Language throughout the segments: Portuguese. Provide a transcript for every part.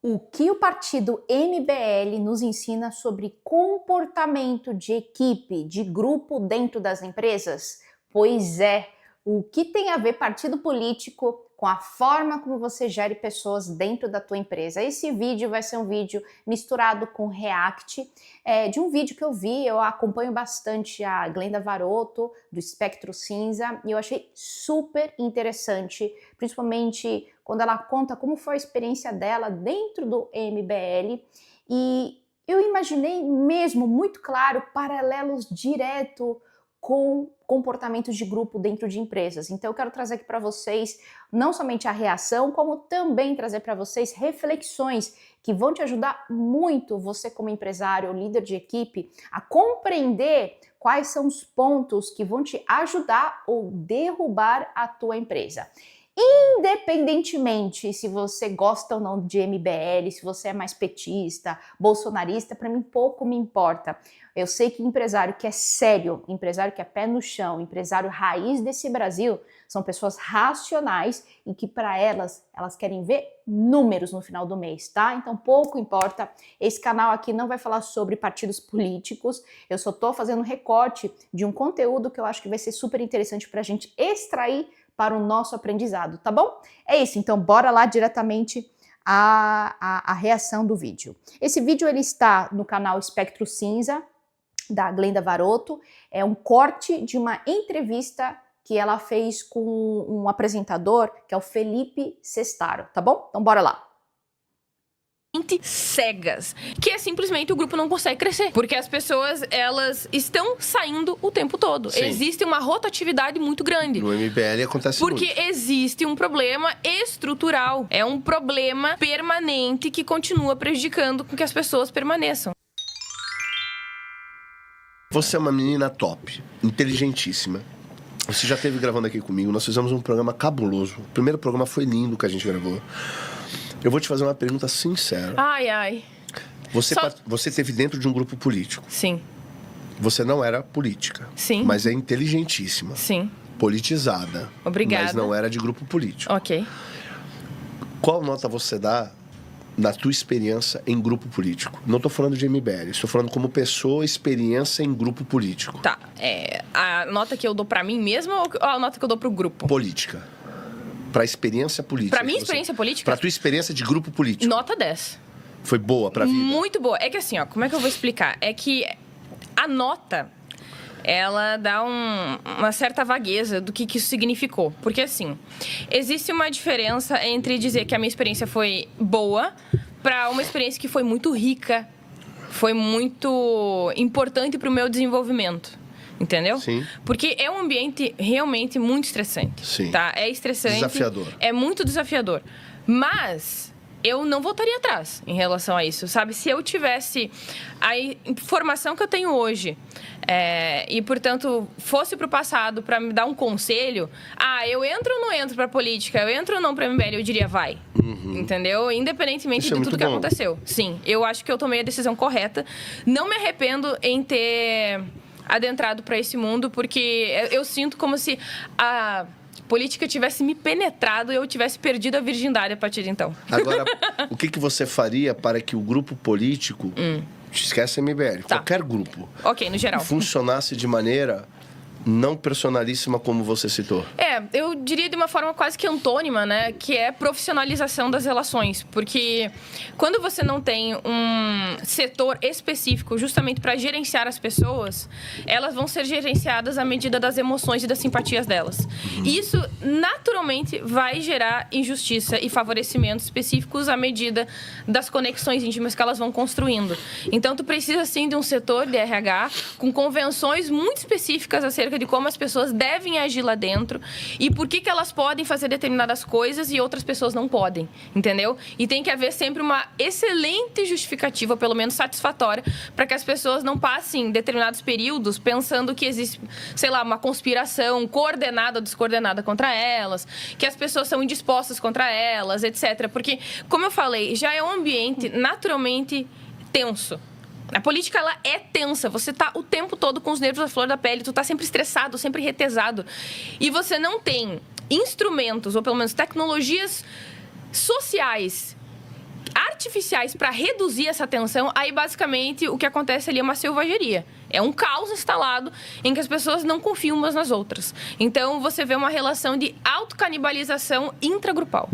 O que o partido MBL nos ensina sobre comportamento de equipe, de grupo dentro das empresas? Pois é, o que tem a ver partido político com a forma como você gere pessoas dentro da tua empresa? Esse vídeo vai ser um vídeo misturado com react de um vídeo que eu vi. Eu acompanho bastante a Glenda Varotto, do Espectro Cinza, e eu achei super interessante, principalmente quando ela conta como foi a experiência dela dentro do MBL, e eu imaginei mesmo, muito claro, paralelos direto com comportamentos de grupo dentro de empresas. Então eu quero trazer aqui para vocês não somente a reação, como também trazer para vocês reflexões que vão te ajudar muito, você como empresário ou líder de equipe, a compreender quais são os pontos que vão te ajudar ou derrubar a tua empresa. Independentemente se você gosta ou não de MBL, se você é mais petista, bolsonarista, para mim pouco me importa. Eu sei que empresário que é sério, empresário que é pé no chão, empresário raiz desse Brasil, são pessoas racionais e que para elas querem ver números no final do mês, tá? Então pouco importa. Esse canal aqui não vai falar sobre partidos políticos, eu só tô fazendo um recorte de um conteúdo que eu acho que vai ser super interessante pra gente extrair para o nosso aprendizado, tá bom? É isso, então bora lá diretamente a reação do vídeo. Esse vídeo ele está no canal Espectro Cinza, da Glenda Varotto. É um corte de uma entrevista que ela fez com um apresentador, que é o Felipe Sestaro, tá bom? Então bora lá. Cegas, que é simplesmente o grupo não consegue crescer, porque as pessoas, elas estão saindo o tempo todo. Sim. Existe uma rotatividade muito grande. No MBL acontece porque muito. Existe um problema estrutural, é um problema permanente que continua prejudicando com que as pessoas permaneçam. Você é uma menina top, inteligentíssima. Você já esteve gravando aqui comigo, nós fizemos um programa cabuloso. O primeiro programa foi lindo que a gente gravou. Eu vou te fazer uma pergunta sincera. Ai, ai. Você esteve dentro de um grupo político. Sim. Você não era política. Sim. Mas é inteligentíssima. Sim. Politizada. Obrigada. Mas não era de grupo político. Ok. Qual nota você dá na tua experiência em grupo político? Não estou falando de MBL, estou falando como pessoa, experiência em grupo político. Tá. A nota que eu dou pra mim mesma ou a nota que eu dou pro grupo? Política. Pra experiência política. Pra minha experiência política? Pra tua experiência de grupo político. Nota 10. Foi boa pra vida? Muito boa. É que assim, ó, como é que eu vou explicar? É que a nota, ela dá uma certa vagueza do que isso significou. Porque assim, existe uma diferença entre dizer que a minha experiência foi boa pra uma experiência que foi muito rica, foi muito importante pro meu desenvolvimento. Entendeu? Sim. Porque é um ambiente realmente muito estressante. Sim. Tá? É estressante. Desafiador. É muito desafiador. Mas eu não voltaria atrás em relação a isso, sabe? Se eu tivesse a informação que eu tenho hoje e, portanto, fosse pro passado para me dar um conselho, eu entro ou não entro pra política, eu entro ou não pra MBL, eu diria vai. Uhum. Entendeu? Independentemente Isso de é tudo muito que bom. aconteceu. Sim, eu acho que eu tomei a decisão correta. Não me arrependo em ter adentrado para esse mundo, porque eu sinto como se a política tivesse me penetrado e eu tivesse perdido a virgindade a partir de então. Agora, o que você faria para que o grupo político, esquece MBL, Tá. qualquer grupo, Ok, no geral. funcionasse de maneira não personalíssima como você citou? Eu diria de uma forma quase que antônima, né? Que é profissionalização das relações. Porque quando você não tem um setor específico justamente para gerenciar as pessoas, elas vão ser gerenciadas à medida das emoções e das simpatias delas. E isso, naturalmente, vai gerar injustiça e favorecimentos específicos à medida das conexões íntimas que elas vão construindo. Então, tu precisa, sim, de um setor de RH com convenções muito específicas acerca de como as pessoas devem agir lá dentro e por que elas podem fazer determinadas coisas e outras pessoas não podem, entendeu? E tem que haver sempre uma excelente justificativa, pelo menos satisfatória, para que as pessoas não passem determinados períodos pensando que existe, sei lá, uma conspiração coordenada ou descoordenada contra elas, que as pessoas são indispostas contra elas, etc. Porque, como eu falei, já é um ambiente naturalmente tenso. A política, ela é tensa. Você tá o tempo todo com os nervos à flor da pele. Tu tá sempre estressado, sempre retesado. E você não tem instrumentos, ou pelo menos tecnologias sociais artificiais para reduzir essa tensão, aí basicamente o que acontece ali é uma selvageria. É um caos instalado em que as pessoas não confiam umas nas outras. Então você vê uma relação de autocanibalização intragrupal.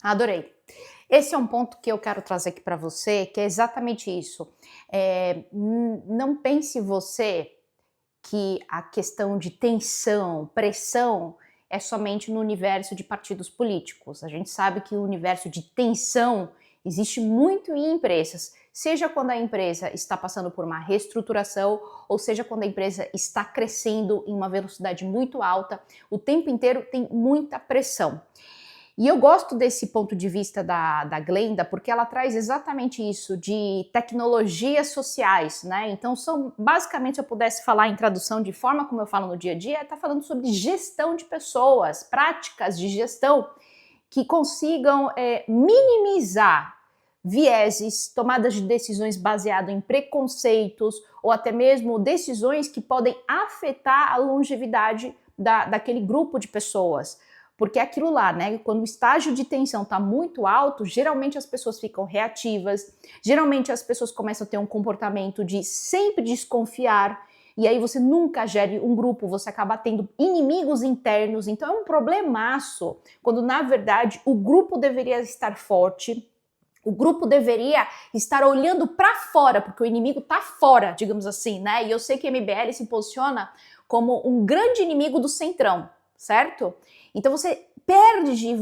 Adorei. Esse é um ponto que eu quero trazer aqui para você, que é exatamente isso. Não pense você que a questão de tensão, pressão, é somente no universo de partidos políticos. A gente sabe que o universo de tensão existe muito em empresas, seja quando a empresa está passando por uma reestruturação, ou seja quando a empresa está crescendo em uma velocidade muito alta, o tempo inteiro tem muita pressão. E eu gosto desse ponto de vista da Glenda, porque ela traz exatamente isso, de tecnologias sociais, né? Então, basicamente, se eu pudesse falar em tradução de forma como eu falo no dia a dia, está falando sobre gestão de pessoas, práticas de gestão que consigam minimizar vieses, tomadas de decisões baseadas em preconceitos, ou até mesmo decisões que podem afetar a longevidade daquele grupo de pessoas. Porque é aquilo lá, né? Quando o estágio de tensão está muito alto, geralmente as pessoas ficam reativas, geralmente as pessoas começam a ter um comportamento de sempre desconfiar, e aí você nunca gere um grupo, você acaba tendo inimigos internos, então é um problemaço, quando na verdade o grupo deveria estar forte, o grupo deveria estar olhando para fora, porque o inimigo está fora, digamos assim, né? E eu sei que a MBL se posiciona como um grande inimigo do centrão, certo? Então você perde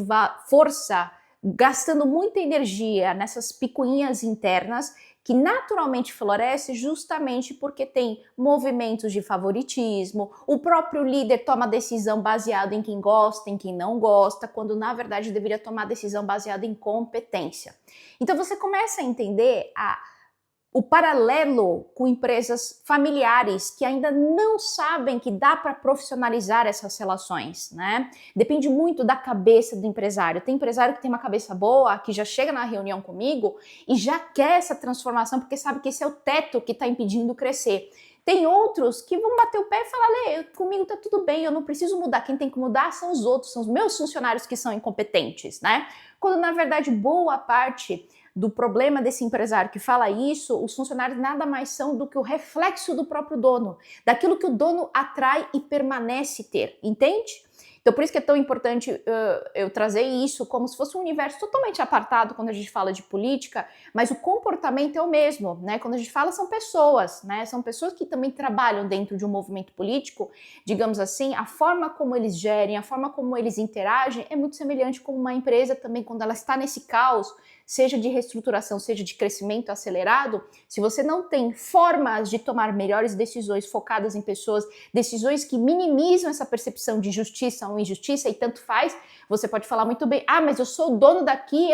força gastando muita energia nessas picuinhas internas que naturalmente floresce justamente porque tem movimentos de favoritismo, o próprio líder toma decisão baseada em quem gosta, em quem não gosta, quando na verdade deveria tomar decisão baseada em competência. Então você começa a entender o paralelo com empresas familiares que ainda não sabem que dá para profissionalizar essas relações, né? Depende muito da cabeça do empresário. Tem empresário que tem uma cabeça boa, que já chega na reunião comigo e já quer essa transformação porque sabe que esse é o teto que está impedindo crescer. Tem outros que vão bater o pé e falar, Lê, comigo tá tudo bem, eu não preciso mudar. Quem tem que mudar são os outros, são os meus funcionários que são incompetentes, né? Quando na verdade boa parte do problema desse empresário que fala isso, os funcionários nada mais são do que o reflexo do próprio dono, daquilo que o dono atrai e permanece ter, entende? Então por isso que é tão importante eu trazer isso como se fosse um universo totalmente apartado quando a gente fala de política, mas o comportamento é o mesmo, né? Quando a gente fala são pessoas, né? São pessoas que também trabalham dentro de um movimento político, digamos assim, a forma como eles gerem, a forma como eles interagem é muito semelhante com uma empresa também quando ela está nesse caos, seja de reestruturação, seja de crescimento acelerado, se você não tem formas de tomar melhores decisões focadas em pessoas, decisões que minimizam essa percepção de justiça ou injustiça, e tanto faz, você pode falar muito bem, mas eu sou o dono daqui,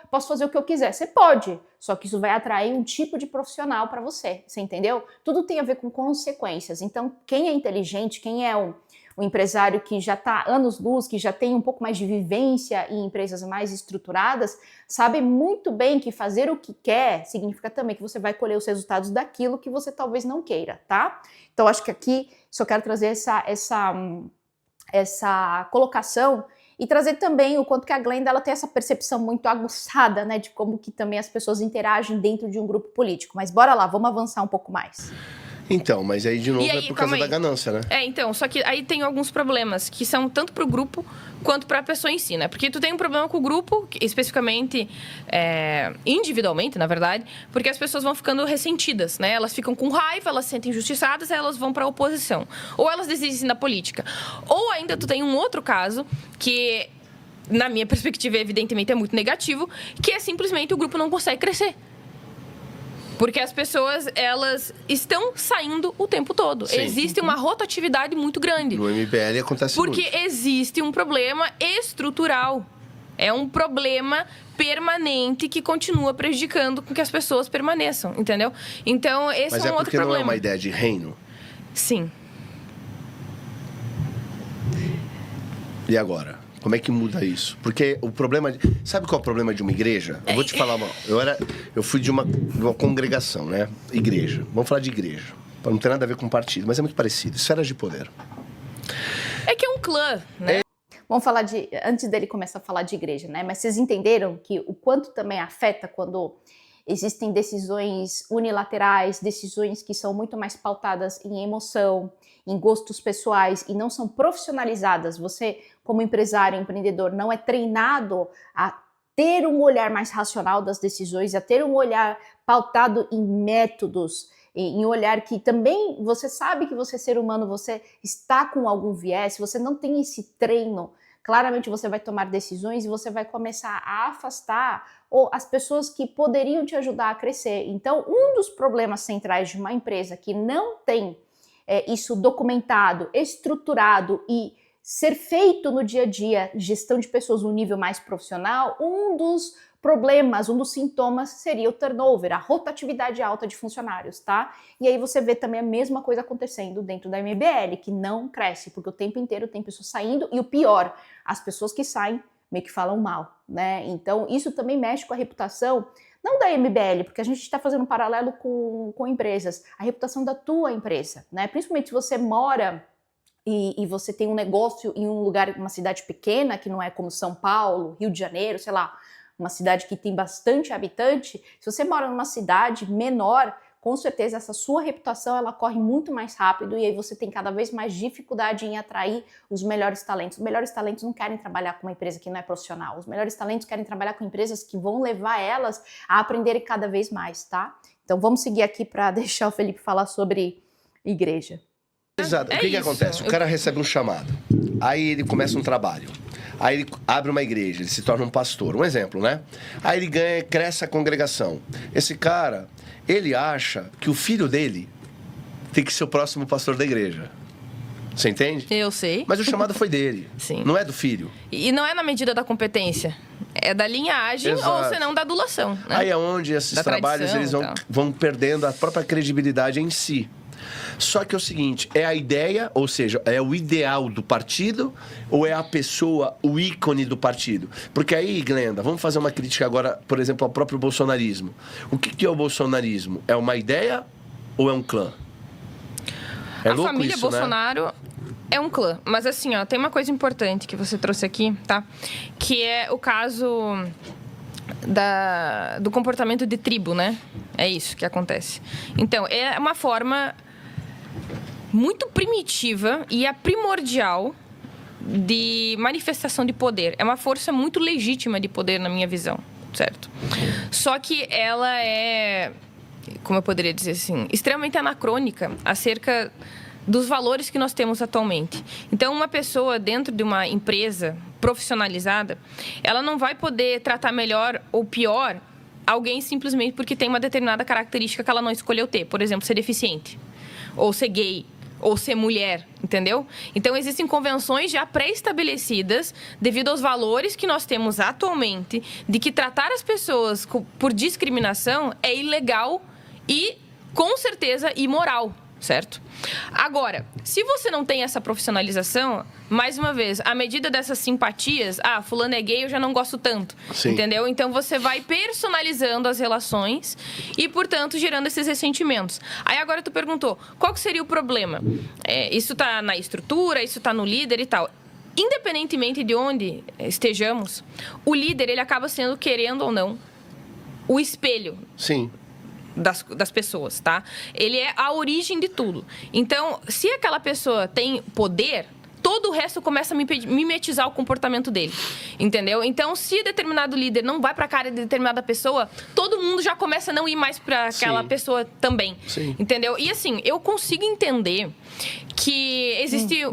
posso fazer o que eu quiser. Você pode, só que isso vai atrair um tipo de profissional para você entendeu? Tudo tem a ver com consequências. Então, quem é inteligente, quem é o empresário que já está anos-luz, que já tem um pouco mais de vivência em empresas mais estruturadas, sabe muito bem que fazer o que quer significa também que você vai colher os resultados daquilo que você talvez não queira, tá? Então, acho que aqui só quero trazer essa colocação e trazer também o quanto que a Glenda ela tem essa percepção muito aguçada, né, de como que também as pessoas interagem dentro de um grupo político. Mas bora lá, vamos avançar um pouco mais. Então, mas aí de novo é por causa da ganância, né? Então, só que aí tem alguns problemas que são tanto pro grupo quanto pra pessoa em si, né? Porque tu tem um problema com o grupo, especificamente, individualmente, na verdade, porque as pessoas vão ficando ressentidas, né? Elas ficam com raiva, elas se sentem injustiçadas, aí elas vão pra oposição. Ou elas desistem da política. Ou ainda tu tem um outro caso que, na minha perspectiva, evidentemente é muito negativo, que é simplesmente o grupo não consegue crescer. Porque as pessoas, elas estão saindo o tempo todo. Sim. Existe uma rotatividade muito grande. No MBL acontece muito. Porque existe um problema estrutural. É um problema permanente que continua prejudicando com que as pessoas permaneçam, entendeu? Então, esse é um outro problema. Mas é porque não é uma ideia de reino? Sim. E agora? Como é que muda isso? Porque o problema... Sabe qual é o problema de uma igreja? Eu vou te falar... Eu fui de uma congregação, né? Igreja. Vamos falar de igreja. Não tem nada a ver com partido, mas é muito parecido. Esferas de poder. É que é um clã, né? Vamos falar antes dele começar a falar de igreja, né? Mas vocês entenderam que o quanto também afeta quando existem decisões unilaterais, decisões que são muito mais pautadas em emoção, em gostos pessoais e não são profissionalizadas. Você, como empresário, empreendedor, não é treinado a ter um olhar mais racional das decisões, a ter um olhar pautado em métodos, em um olhar que também você sabe que você é ser humano, você está com algum viés, se você não tem esse treino, claramente você vai tomar decisões e você vai começar a afastar as pessoas que poderiam te ajudar a crescer. Então, um dos problemas centrais de uma empresa que não tem isso documentado, estruturado e ser feito no dia a dia, gestão de pessoas no nível mais profissional, um dos problemas, um dos sintomas seria o turnover, a rotatividade alta de funcionários, tá? E aí você vê também a mesma coisa acontecendo dentro da MBL, que não cresce, porque o tempo inteiro tem pessoas saindo e o pior, as pessoas que saem meio que falam mal, né? Então isso também mexe com a reputação, não da MBL, porque a gente está fazendo um paralelo com empresas, a reputação da tua empresa, né? Principalmente se você mora e você tem um negócio em um lugar, uma cidade pequena, que não é como São Paulo, Rio de Janeiro, sei lá, uma cidade que tem bastante habitante, se você mora numa cidade menor, com certeza essa sua reputação ela corre muito mais rápido e aí você tem cada vez mais dificuldade em atrair os melhores talentos. Os melhores talentos não querem trabalhar com uma empresa que não é profissional. Os melhores talentos querem trabalhar com empresas que vão levar elas a aprenderem cada vez mais, tá? Então vamos seguir aqui para deixar o Felipe falar sobre igreja. Exato. O que acontece? O cara recebe um chamado, aí ele começa um trabalho. Aí ele abre uma igreja, ele se torna um pastor. Um exemplo, né? Aí ele cresce a congregação. Esse cara, ele acha que o filho dele tem que ser o próximo pastor da igreja. Você entende? Eu sei. Mas o chamado foi dele. Sim. Não é do filho. E não é na medida da competência. É da linhagem. Exato. Ou senão da adulação. Né? Aí é onde esses trabalhos eles vão perdendo a própria credibilidade em si. Só que é o seguinte, é a ideia, ou seja, é o ideal do partido ou é a pessoa, o ícone do partido? Porque aí, Glenda, vamos fazer uma crítica agora, por exemplo, ao próprio bolsonarismo. O que é o bolsonarismo? É uma ideia ou é um clã? É a louco família isso, Bolsonaro né? É um clã. Mas assim, ó, tem uma coisa importante que você trouxe aqui, tá? Que é o caso do comportamento de tribo, né? É isso que acontece. Então, é uma forma muito primitiva e a primordial de manifestação de poder. É uma força muito legítima de poder, na minha visão, certo? Só que ela é, como eu poderia dizer assim, extremamente anacrônica acerca dos valores que nós temos atualmente. Então, uma pessoa dentro de uma empresa profissionalizada, ela não vai poder tratar melhor ou pior alguém simplesmente porque tem uma determinada característica que ela não escolheu ter. Por exemplo, ser deficiente, ou ser gay, ou ser mulher, entendeu? Então, existem convenções já pré-estabelecidas devido aos valores que nós temos atualmente de que tratar as pessoas por discriminação é ilegal e, com certeza, imoral, certo? Agora, se você não tem essa profissionalização, mais uma vez, à medida dessas simpatias, fulano é gay, eu já não gosto tanto, Sim. Entendeu? Então, você vai personalizando as relações e, portanto, gerando esses ressentimentos. Aí, agora tu perguntou, qual que seria o problema? Isso tá na estrutura, isso tá no líder e tal. Independentemente de onde estejamos, o líder, ele acaba sendo, querendo ou não, o espelho. Sim. Das pessoas, tá? Ele é a origem de tudo. Então, se aquela pessoa tem poder, todo o resto começa a mimetizar o comportamento dele, entendeu? Então, se determinado líder não vai para a cara de determinada pessoa, todo mundo já começa a não ir mais para aquela Sim. pessoa também, Sim. entendeu? E assim, eu consigo entender que existe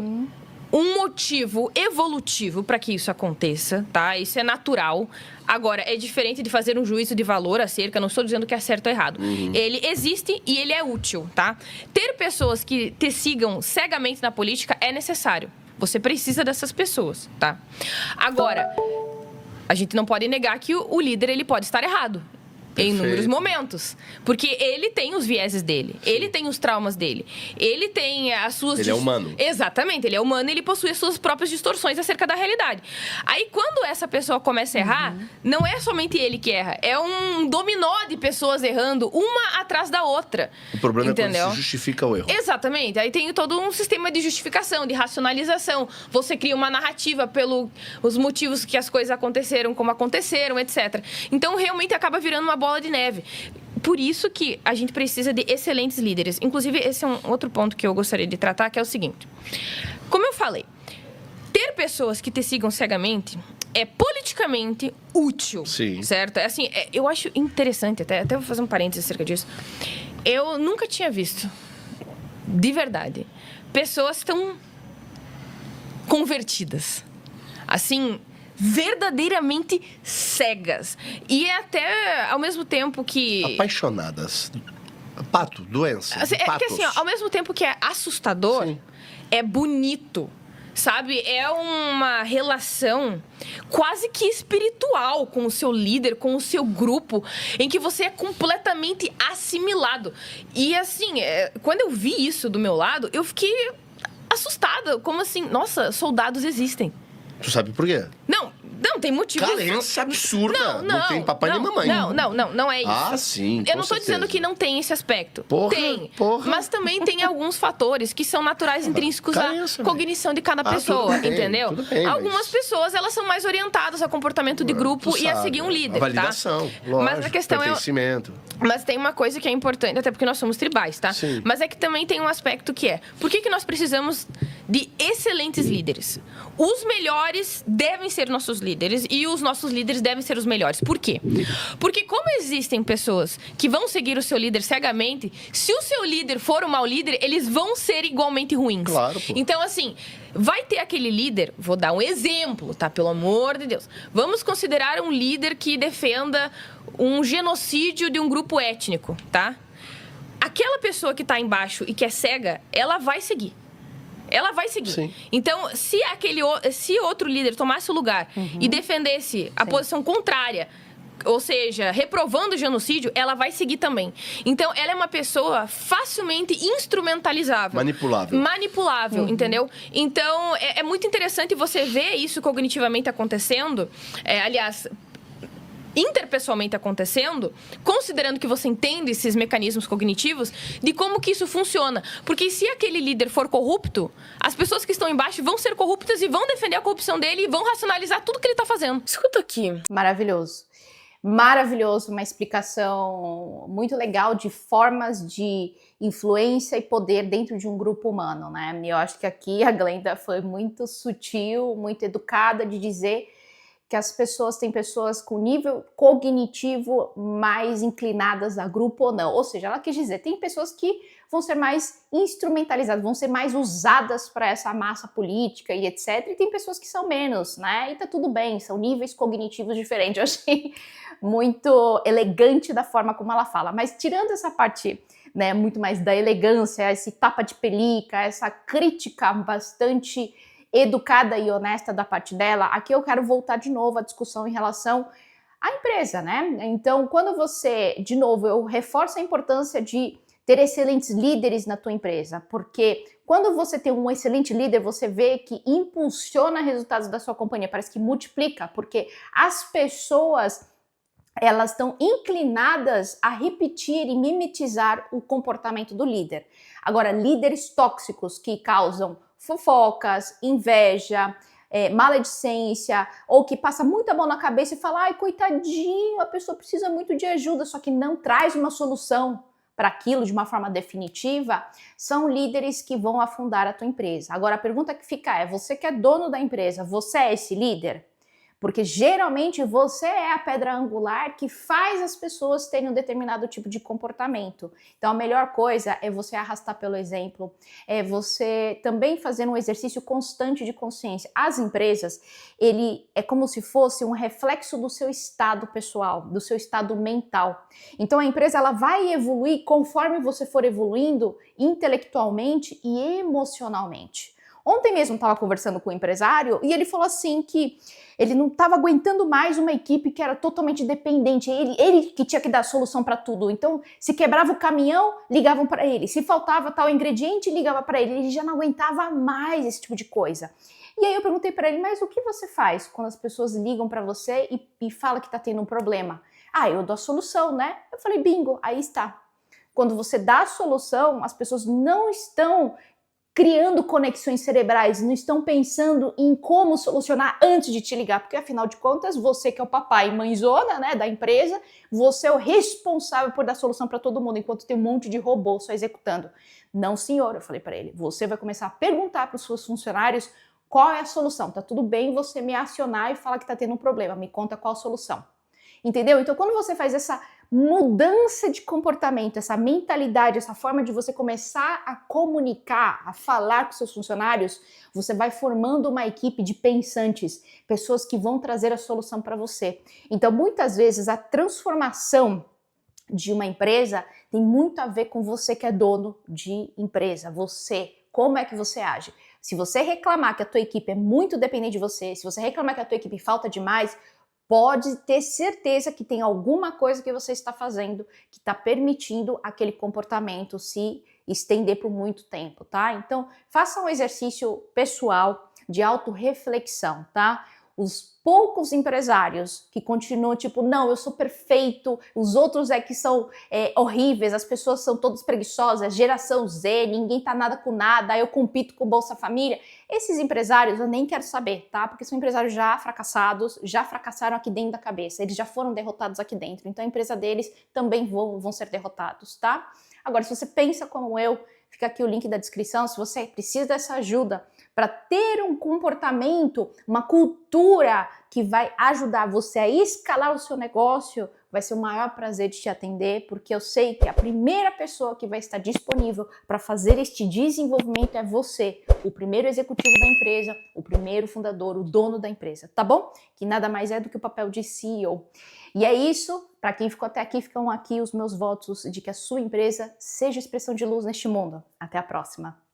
um motivo evolutivo para que isso aconteça, tá? Isso é natural. Agora, é diferente de fazer um juízo de valor acerca, não estou dizendo que é certo ou errado. Ele existe e ele é útil, tá? Ter pessoas que te sigam cegamente na política é necessário. Você precisa dessas pessoas, tá? Agora, a gente não pode negar que o líder, ele pode estar errado. em inúmeros momentos. Porque ele tem os vieses dele, ele tem os traumas dele, ele tem as suas... Ele é humano. Exatamente, ele é humano e ele possui as suas próprias distorções acerca da realidade. Aí, quando essa pessoa começa a errar, não é somente ele que erra, é um dominó de pessoas errando, uma atrás da outra. O problema entendeu? é quando se justifica o erro. Exatamente. Aí tem todo um sistema de justificação, de racionalização. Você cria uma narrativa pelos motivos que as coisas aconteceram, como aconteceram, etc. Então, realmente acaba virando uma bola de neve. Por isso que a gente precisa de excelentes líderes. Inclusive, esse é um outro ponto que eu gostaria de tratar, que é o seguinte. Como eu falei, ter pessoas que te sigam cegamente é politicamente útil. Sim. Certo? É assim, eu acho interessante, até vou fazer um parênteses acerca disso. Eu nunca tinha visto, de verdade, pessoas tão convertidas. Assim, verdadeiramente cegas. E até, ao mesmo tempo que... Apaixonadas. Pato, doença. Assim, é que patos. assim, ao mesmo tempo que é assustador, Sim. é bonito. Sabe? É uma relação quase que espiritual com o seu líder, com o seu grupo, em que você é completamente assimilado. E assim, quando eu vi isso do meu lado, eu fiquei assustada. Como assim? Nossa, soldados existem. Tu sabe por quê? Não, tem motivo. Carência absurda. Não tem papai nem mamãe. Não é isso. Ah, sim, Eu não tô dizendo que não tem esse aspecto. Porra, tem. porra. Mas também tem alguns fatores que são naturais, intrínsecos à Carência, cognição de cada Ah, pessoa, tudo bem, entendeu? tudo bem, Algumas mas- pessoas, elas são mais orientadas a comportamento de grupo Tu e a sabe, seguir um líder, a validação, tá? lógico, Mas a questão é... pertencimento. Mas tem uma coisa que é importante, até porque nós somos tribais, tá? Sim. Mas é que também tem um aspecto que é... Por que nós precisamos de excelentes líderes? Os melhores devem ser nossos líderes e os nossos líderes devem ser os melhores. Por quê? Porque como existem pessoas que vão seguir o seu líder cegamente, se o seu líder for um mau líder, eles vão ser igualmente ruins. Claro, pô. Então, assim, vai ter aquele líder... Vou dar um exemplo, tá? Pelo amor de Deus. Vamos considerar um líder que defenda um genocídio de um grupo étnico, tá? Aquela pessoa que tá embaixo e que é cega, ela vai seguir. Ela vai seguir. Sim. Então, se outro líder tomasse o lugar e defendesse a posição contrária, ou seja, reprovando o genocídio, ela vai seguir também. Então, ela é uma pessoa facilmente instrumentalizável. Manipulável, entendeu? Então, é muito interessante você ver isso cognitivamente acontecendo. Aliás... interpessoalmente acontecendo, considerando que você entende esses mecanismos cognitivos, de como que isso funciona. Porque se aquele líder for corrupto, as pessoas que estão embaixo vão ser corruptas e vão defender a corrupção dele e vão racionalizar tudo que ele está fazendo. Escuta aqui. Maravilhoso. Maravilhoso, uma explicação muito legal de formas de influência e poder dentro de um grupo humano, né? E eu acho que aqui a Glenda foi muito sutil, muito educada de dizer que as pessoas, tem pessoas com nível cognitivo mais inclinadas a grupo ou não. Ou seja, ela quis dizer, tem pessoas que vão ser mais instrumentalizadas, vão ser mais usadas para essa massa política e etc. E tem pessoas que são menos, né? E tá tudo bem, são níveis cognitivos diferentes. Eu achei muito elegante da forma como ela fala. Mas tirando essa parte, né, muito mais da elegância, esse tapa de pelica, essa crítica bastante educada e honesta da parte dela, aqui eu quero voltar de novo à discussão em relação à empresa, né? Então, quando você, de novo, eu reforço a importância de ter excelentes líderes na tua empresa, porque quando você tem um excelente líder, você vê que impulsiona resultados da sua companhia, parece que multiplica, porque as pessoas, elas estão inclinadas a repetir e mimetizar o comportamento do líder. Agora, líderes tóxicos que causam fofocas, inveja, maledicência, ou que passa muita mão na cabeça e fala, ai, coitadinho, a pessoa precisa muito de ajuda, só que não traz uma solução para aquilo de uma forma definitiva, são líderes que vão afundar a tua empresa. Agora, a pergunta que fica é, você que é dono da empresa, você é esse líder? Porque geralmente você é a pedra angular que faz as pessoas terem um determinado tipo de comportamento. Então a melhor coisa é você arrastar pelo exemplo, é você também fazer um exercício constante de consciência. As empresas, ele é como se fosse um reflexo do seu estado pessoal, do seu estado mental. Então a empresa ela vai evoluir conforme você for evoluindo intelectualmente e emocionalmente. Ontem mesmo estava conversando com um empresário e ele falou assim que ele não estava aguentando mais uma equipe que era totalmente dependente, ele que tinha que dar solução para tudo. Então, se quebrava o caminhão, ligavam para ele. Se faltava tal ingrediente, ligava para ele. Ele já não aguentava mais esse tipo de coisa. E aí eu perguntei para ele, mas o que você faz quando as pessoas ligam para você e falam que está tendo um problema? Ah, eu dou a solução, né? Eu falei, bingo, aí está. Quando você dá a solução, as pessoas não estão criando conexões cerebrais, não estão pensando em como solucionar antes de te ligar, porque afinal de contas, você que é o papai e mãezona, né, da empresa, você é o responsável por dar solução para todo mundo, enquanto tem um monte de robô só executando. Não, senhor, eu falei para ele, você vai começar a perguntar para os seus funcionários qual é a solução. Tá tudo bem você me acionar e falar que tá tendo um problema, me conta qual a solução. Entendeu? Então, quando você faz essa mudança de comportamento, essa mentalidade, essa forma de você começar a comunicar, a falar com seus funcionários, você vai formando uma equipe de pensantes, pessoas que vão trazer a solução para você. Então, muitas vezes, a transformação de uma empresa tem muito a ver com você que é dono de empresa. Você, como é que você age? Se você reclamar que a tua equipe é muito dependente de você, se você reclamar que a tua equipe falta demais, pode ter certeza que tem alguma coisa que você está fazendo que está permitindo aquele comportamento se estender por muito tempo, tá? Então, faça um exercício pessoal de autorreflexão, tá? Os poucos empresários que continuam tipo, não, eu sou perfeito, os outros é que são horríveis, as pessoas são todas preguiçosas, geração Z, ninguém tá nada com nada, eu compito com Bolsa Família. Esses empresários eu nem quero saber, tá? Porque são empresários já fracassados, já fracassaram aqui dentro da cabeça, eles já foram derrotados aqui dentro, então a empresa deles também vão ser derrotados, tá? Agora, se você pensa como eu, fica aqui o link da descrição, se você precisa dessa ajuda para ter um comportamento, uma cultura que vai ajudar você a escalar o seu negócio, vai ser o maior prazer de te atender, porque eu sei que a primeira pessoa que vai estar disponível para fazer este desenvolvimento é você, o primeiro executivo da empresa, o primeiro fundador, o dono da empresa, tá bom? Que nada mais é do que o papel de CEO. E é isso, para quem ficou até aqui, ficam aqui os meus votos de que a sua empresa seja expressão de luz neste mundo. Até a próxima!